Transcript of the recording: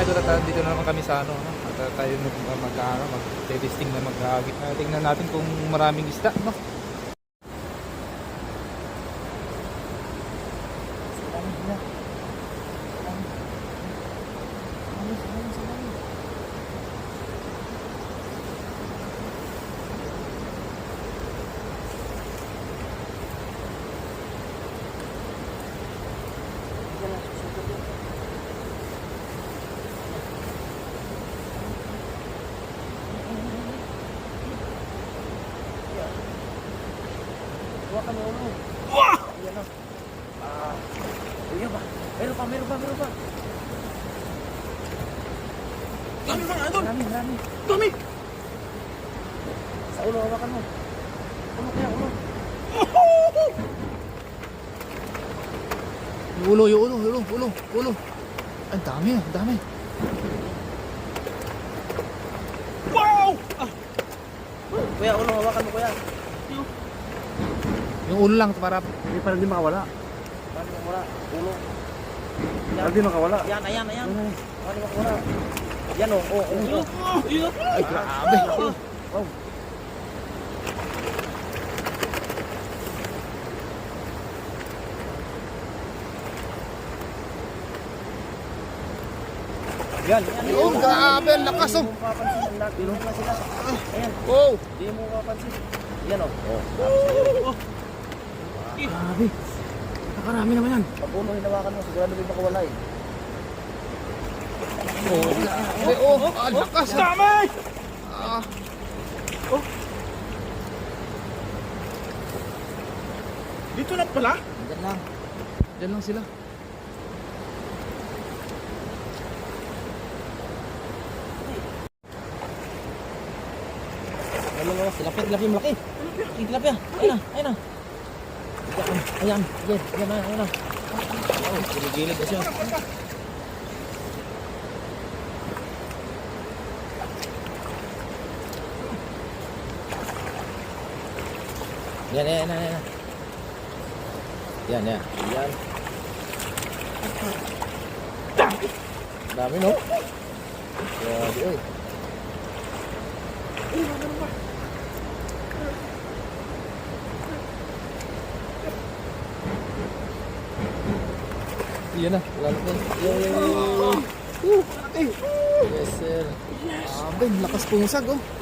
idol, at dito na naman kami sa ano, at tayo mag-testing na mag-agit. Tingnan natin kung maraming isda, no? Huwag kami ulo. Ayan o. Uya ba? Meron pa. Dami mga idol! Marami. Dami! Sa ulo, hawakan mo. Ulo. Yung ulo. Ang dami. Wow! Kuya, ulo, hawakan mo kuya. Yung ulo lang para Hindi pa rin di makawala. Paano makawala? Ulo. Parang di makawala. Ayan. Paano makawala? Yan o. ay grabe. Wow. Yan. Oh, grabe, ang lakas oh. Hindi mo mapapansin. Bilong na sila. Ayan. Oh, Hindi mo mapapansin. Yan o. Grabe. Nakarami naman yan. Pag ulo hinawakan mo, sigurado din makawala eh. grabe oh, ang lakas. Dami! Ah, Dito na pala? Diyan lang. Diyan lang sila. Ano, tilapia malaki. Tilapia. Ayun na. Ayan. Yan na. Oh, gilid na siya. Yan. Dami no? Grabe oy. Yan na, wala na. Yes sir. Grabe, lakas pungsag oh.